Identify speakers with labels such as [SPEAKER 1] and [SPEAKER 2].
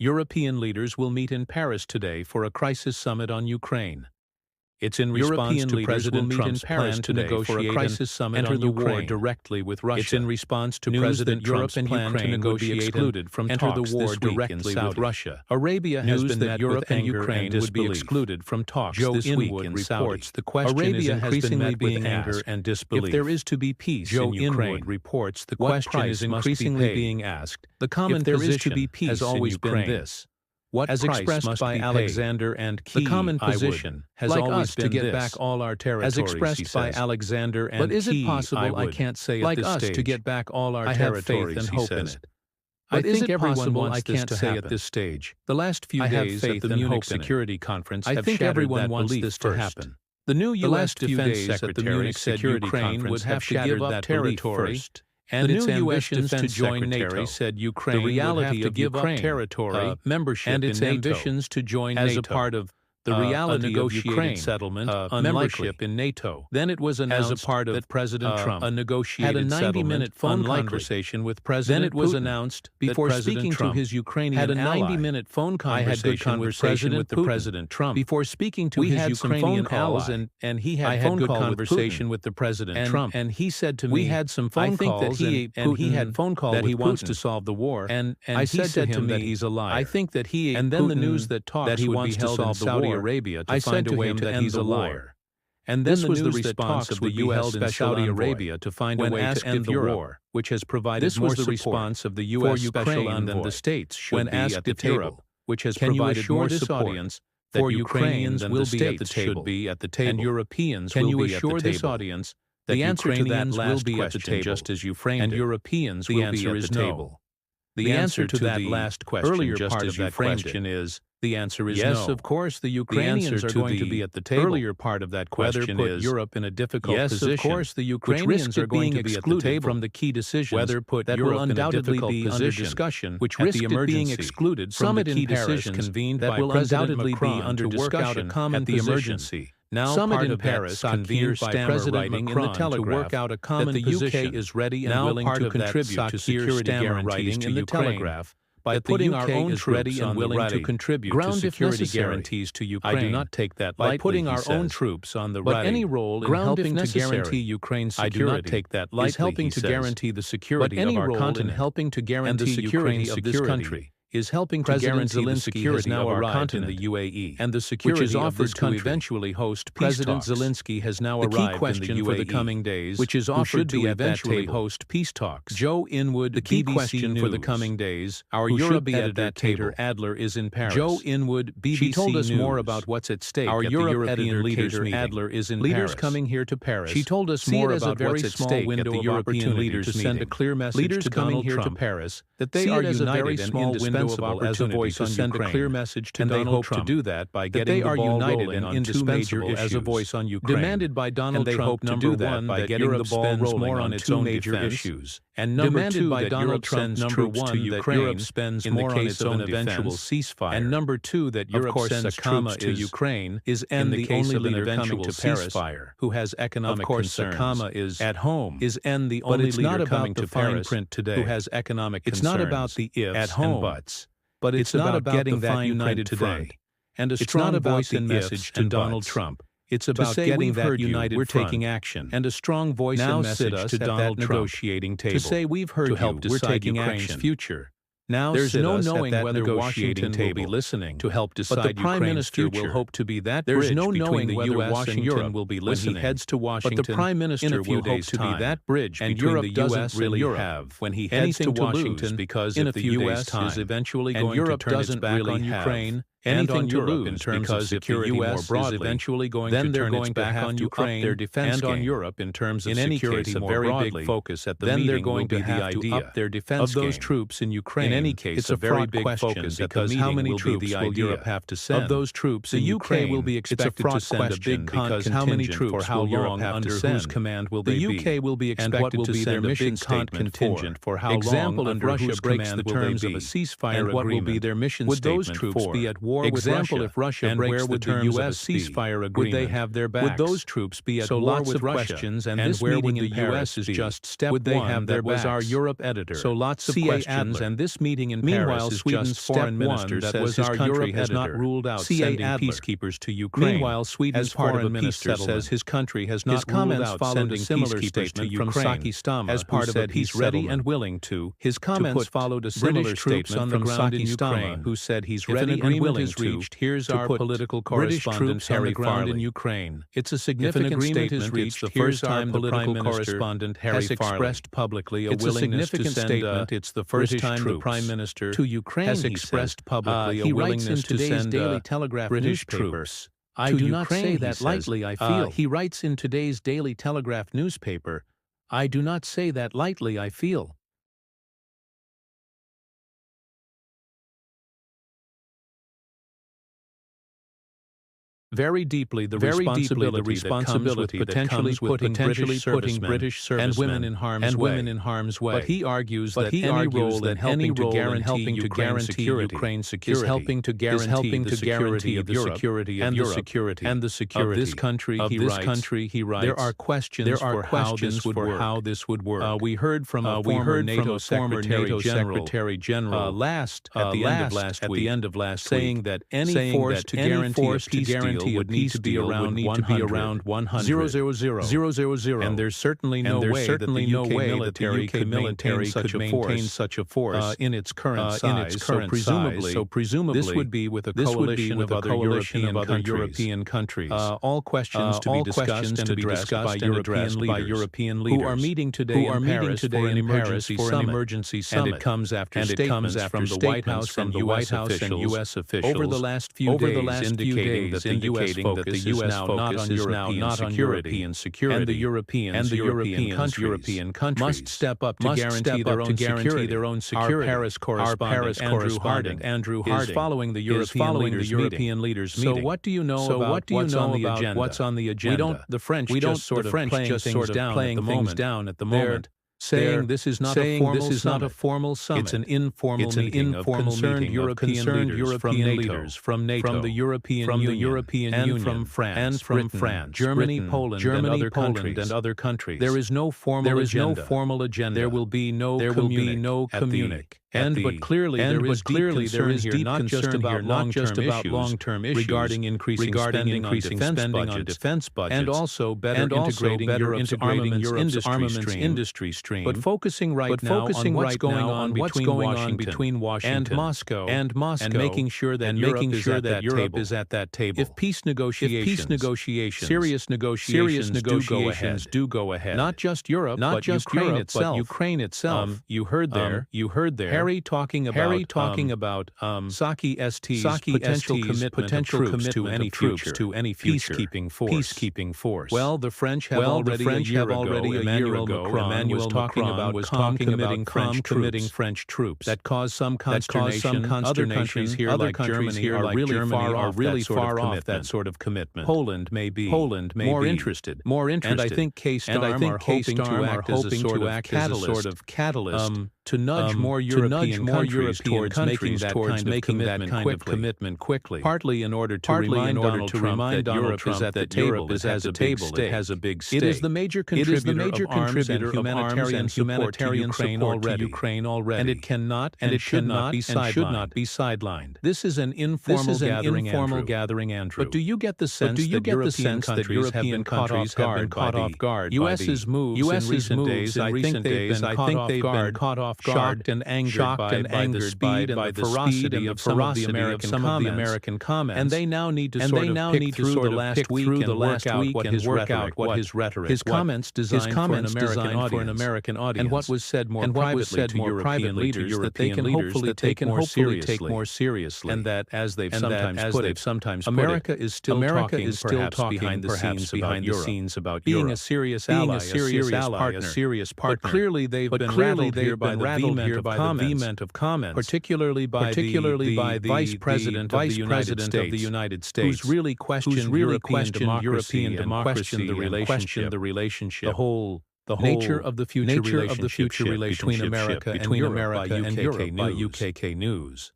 [SPEAKER 1] European leaders will meet in Paris today for a crisis summit on Ukraine. It's in response to President Trump's plan to negotiate a crisis summit on the war directly with Russia. It's in response to President Trump's plan to negotiate excluded from talks the war directly with Russia. Arabia has been met Europe and Ukraine would be excluded from talks this week in Saudi. The question is increasingly being asked if there is to be peace in Ukraine. Reports the question is increasingly being asked. The common position has always been this. What as expressed by Alexander and Key, the common position has like always been to get back all our territories. As expressed by Alexander and Key, but is it possible? I can't say like at this stage. To get back all our territories. I have faith and hope in it. I think everyone wants this to happen. At this stage. The last few days at the Munich Security Conference have shattered that belief to happen. The new U.S. Defense Secretary said Ukraine would have to give up territory. And its ambitions to join NATO said Ukraine the reality would have to give up territory membership and its ambitions to join NATO as a part of the reality negotiated of Ukraine settlement membership in NATO. Then it was announced as a part of that President Trump had a 90-minute phone conversation with President Then it was Putin. Announced before speaking Trump to his Ukrainian had a 90-minute phone conversation with the President Trump before speaking to his Ukrainian allies and he had phone conversation with the President Trump and he said to me we had some phone calls and he had phone call that he wants to solve the war and I said to him that he's a liar. I think that he and then the news that talks that he wants to solve the war Arabia to find a way to end the war. And this was the response of the U.S. in Saudi Arabia to find a way to end the war, which has provided more response of the U.S. special envoy than the states should be at the table, which has provided more support for Ukrainians will be at the table, and Europeans will be at the table. This audience that the answer to that last question, just as you framed it, and Europeans will be at the table. The answer to that last question, just as you framed it, is the answer is yes, no. Of course, the Ukrainians are going to be at the table. Earlier part of that question whether put is Europe in a difficult position. Yes, of course, the Ukrainians are going to be at the table from the key decisions. Whether put that Europe will undoubtedly be under discussion, which risk being excluded from the key decisions convened that will undoubtedly be under discussion at the emergency. Now, Summit in Paris convened by President Macron to work out a common position. The UK is ready and willing to contribute to security guarantees to Ukraine. By putting our own troops and willing to contribute to security guarantees to Ukraine. I do not take that lightly, by putting our own troops on the ready. But any role in helping to guarantee Ukraine's security, I do not take that lightly, is helping to guarantee the security of our continent, helping to guarantee the security of this country. Is helping to guarantee the security of our continent, the UAE, and the security which is offered to eventually host peace President talks. Zelensky has now arrived in the UAE for the coming days, which is offered to eventually host peace talks. Joe Inwood, the key question for the coming days, our Europe editor Tater Adler is in Paris. Joe Inwood, BBC She told us more about what's at stake our at the European leaders meeting. Adler is in Paris. Leaders coming here to Paris. She told us more about what's at stake at the European leaders to send a clear message to Donald Trump to Paris that they are united and indispensable as a voice to send a clear message to Donald Trump. To do that by getting the ball rolling on indispensable as a voice on Ukraine. Demanded by Donald Trump to do that by getting the ball rolling on its own major issues. And number two, that Donald Trump troops to Ukraine spends more on its own eventual ceasefire. And number two, that Europe sends troops to Ukraine is end the only leader coming to Paris who has economic concerns. Of course, is at home. Is end the only leader coming to Paris who has economic concerns. It's not about the ifs and buts. But it's not about getting that united front and a strong voice and message to Donald Trump. It's about getting that united we're taking action and a strong voice and message to Donald Trump negotiating table. To say we've heard to help decide we're taking Ukraine's future. Now there's no knowing whether Washington will be listening to help decide Ukraine's future. But the Prime Minister will hope to be that bridge between the U.S. and Europe will be listening when he heads to Washington. But the Prime Minister will hope to be that bridge between the U.S. and Europe when he heads to Washington because if the U.S. is eventually going to turn its back on Ukraine, anything to lose in terms of security more broadly, eventually going to turn its back on Ukraine their defense and on Europe in terms of security more broadly. Very big focus at the meeting they're going to have to up their defense of those troops in Ukraine. In any case, it's a very big focus because how many troops will Europe have to send of those troops? The UK will be expected to send a big because how many troops for how long under whose command will they be? The UK will be expected to send a big contingent for how long under Russia breaks the terms of a ceasefire agreement. What will be their mission statement? Would those troops be at war war with Russia, if Russia
[SPEAKER 2] and
[SPEAKER 1] breaks
[SPEAKER 2] where would
[SPEAKER 1] the terms
[SPEAKER 2] the
[SPEAKER 1] of a
[SPEAKER 2] US
[SPEAKER 1] ceasefire agreement,
[SPEAKER 2] would they have their backs?
[SPEAKER 1] Would those troops be at
[SPEAKER 2] So
[SPEAKER 1] war
[SPEAKER 2] lots
[SPEAKER 1] with
[SPEAKER 2] of
[SPEAKER 1] Russia?
[SPEAKER 2] questions, and
[SPEAKER 1] And
[SPEAKER 2] this
[SPEAKER 1] where
[SPEAKER 2] meeting
[SPEAKER 1] would
[SPEAKER 2] in
[SPEAKER 1] the
[SPEAKER 2] Paris
[SPEAKER 1] US is
[SPEAKER 2] be?
[SPEAKER 1] just step
[SPEAKER 2] Would they
[SPEAKER 1] one?
[SPEAKER 2] have
[SPEAKER 1] That
[SPEAKER 2] their
[SPEAKER 1] was our
[SPEAKER 2] backs?
[SPEAKER 1] Europe editor.
[SPEAKER 2] So lots of
[SPEAKER 1] C.A.
[SPEAKER 2] questions,
[SPEAKER 1] Adler.
[SPEAKER 2] and this meeting in
[SPEAKER 1] Meanwhile,
[SPEAKER 2] Paris is
[SPEAKER 1] Sweden's
[SPEAKER 2] just
[SPEAKER 1] foreign
[SPEAKER 2] step
[SPEAKER 1] minister
[SPEAKER 2] one. That
[SPEAKER 1] says
[SPEAKER 2] was
[SPEAKER 1] his
[SPEAKER 2] our
[SPEAKER 1] country
[SPEAKER 2] Europe
[SPEAKER 1] has not
[SPEAKER 2] editor.
[SPEAKER 1] ruled out
[SPEAKER 2] C.A.
[SPEAKER 1] sending
[SPEAKER 2] Adler.
[SPEAKER 1] peacekeepers to Ukraine.
[SPEAKER 2] Meanwhile, Sweden's
[SPEAKER 1] as part
[SPEAKER 2] foreign
[SPEAKER 1] of a peace
[SPEAKER 2] minister
[SPEAKER 1] settlement.
[SPEAKER 2] says his country has
[SPEAKER 1] His
[SPEAKER 2] not ruled
[SPEAKER 1] comments
[SPEAKER 2] out
[SPEAKER 1] followed
[SPEAKER 2] sending
[SPEAKER 1] a similar
[SPEAKER 2] peacekeepers
[SPEAKER 1] statement
[SPEAKER 2] to
[SPEAKER 1] from
[SPEAKER 2] Ukraine,
[SPEAKER 1] Keir Starmer,
[SPEAKER 2] as part of a
[SPEAKER 1] said he's
[SPEAKER 2] peace
[SPEAKER 1] ready
[SPEAKER 2] settlement.
[SPEAKER 1] and willing to.
[SPEAKER 2] His comments
[SPEAKER 1] put
[SPEAKER 2] followed a similar
[SPEAKER 1] British troops
[SPEAKER 2] statement
[SPEAKER 1] on the
[SPEAKER 2] from
[SPEAKER 1] ground in
[SPEAKER 2] Keir Starmer,
[SPEAKER 1] Ukraine,
[SPEAKER 2] who said he's
[SPEAKER 1] If an
[SPEAKER 2] ready and
[SPEAKER 1] agreement
[SPEAKER 2] willing
[SPEAKER 1] is reached, here's
[SPEAKER 2] to
[SPEAKER 1] our
[SPEAKER 2] put
[SPEAKER 1] political
[SPEAKER 2] British
[SPEAKER 1] correspondent
[SPEAKER 2] troops on
[SPEAKER 1] Harry
[SPEAKER 2] the ground in
[SPEAKER 1] Farley.
[SPEAKER 2] Ukraine.
[SPEAKER 1] It's a
[SPEAKER 2] If an
[SPEAKER 1] significant
[SPEAKER 2] agreement
[SPEAKER 1] statement.
[SPEAKER 2] is reached,
[SPEAKER 1] It's the
[SPEAKER 2] here's
[SPEAKER 1] first
[SPEAKER 2] our
[SPEAKER 1] time the
[SPEAKER 2] political
[SPEAKER 1] Prime Minister
[SPEAKER 2] correspondent Harry
[SPEAKER 1] has
[SPEAKER 2] Farley
[SPEAKER 1] expressed publicly a
[SPEAKER 2] It's a
[SPEAKER 1] willingness to
[SPEAKER 2] significant
[SPEAKER 1] send
[SPEAKER 2] statement. It's the first
[SPEAKER 1] British
[SPEAKER 2] time the
[SPEAKER 1] troops
[SPEAKER 2] Prime Minister
[SPEAKER 1] to Ukraine
[SPEAKER 2] has
[SPEAKER 1] he
[SPEAKER 2] expressed
[SPEAKER 1] said.
[SPEAKER 2] publicly a
[SPEAKER 1] He writes in
[SPEAKER 2] willingness to
[SPEAKER 1] today's
[SPEAKER 2] send
[SPEAKER 1] Daily Telegraph
[SPEAKER 2] British
[SPEAKER 1] newspaper.
[SPEAKER 2] troops
[SPEAKER 1] I
[SPEAKER 2] to
[SPEAKER 1] do not
[SPEAKER 2] Ukraine,
[SPEAKER 1] say
[SPEAKER 2] he
[SPEAKER 1] that
[SPEAKER 2] says.
[SPEAKER 1] lightly, I feel.
[SPEAKER 2] He writes in today's Daily Telegraph newspaper,
[SPEAKER 1] I do not say that lightly, I feel. Very deeply the responsibility that comes with potentially putting British servicemen
[SPEAKER 2] and women in harm's way.
[SPEAKER 1] But he argues that any role in helping to guarantee Ukraine security
[SPEAKER 2] is helping to guarantee the security of Europe
[SPEAKER 1] and the security
[SPEAKER 2] of this country.
[SPEAKER 1] He writes,
[SPEAKER 2] There are questions for how this would work.
[SPEAKER 1] We heard from a former NATO Secretary General at the end of last week, saying that any force to guarantee a peace deal would need to be around 100. And there's certainly no way that the UK military could maintain such a force in its current size. So presumably, this would be with a coalition of other European countries. All questions to be discussed and addressed by European leaders who are meeting today in Paris for an emergency summit. And it comes after statements from the White House and US officials over the last few days indicating that the US focus is now not on European security, and the European countries must step up to guarantee their own security. Our Paris correspondent Andrew Harding is following the European leaders meeting. So what do you know about what's on the agenda? The French just sort of playing things down at the moment. Saying this is not a formal summit. It's an informal meeting of concerned European leaders from NATO, from the European Union, and from France, Germany, Poland, and other countries. There is no formal agenda. There will be no communique. But clearly there is deep concern here not just about long-term issues regarding increasing spending on defense budgets, and also better integrating Europe's armaments industry stream, but focusing right now on what's going on between Washington and Moscow, and making sure that Europe is at that table. If peace negotiations, serious negotiations do go ahead, not just Europe, but Ukraine itself. You heard there. Harry talking about Saki ST's potential commitment of troops to any future peacekeeping force. Well, the French have already a year ago. Emmanuel Macron was talking about committing French troops. That caused some consternation. Other countries here, like Germany, are really far off that sort of commitment. Poland may be more interested. And I think Keir Starmer are hoping to act as a sort of catalyst to nudge more European countries towards making that kind of commitment quickly. Partly in order to remind Donald Trump that Europe is at the table, it has a big stake. It is the major contributor of arms and humanitarian support to Ukraine already, and it cannot and should not be sidelined. This is an informal gathering, Andrew. But do you get the sense that European countries have been caught off guard? U.S.'s moves in recent days, I think they've been caught off guard, shocked and angered by the speed and the ferocity of some of the American comments, and they now need to pick through the last week and work out what his rhetoric. His comments designed for an American audience, and what was said more privately to European leaders that they can hopefully take more seriously, and that, as they've sometimes put it, America is still talking behind the scenes about being a serious ally, a serious partner. But clearly they've been rattled here by the vehement of comments, particularly by the Vice President of the United States, who's really questioned European democracy and questioned the relationship, the nature of the future relationship between America and Europe by UKK News.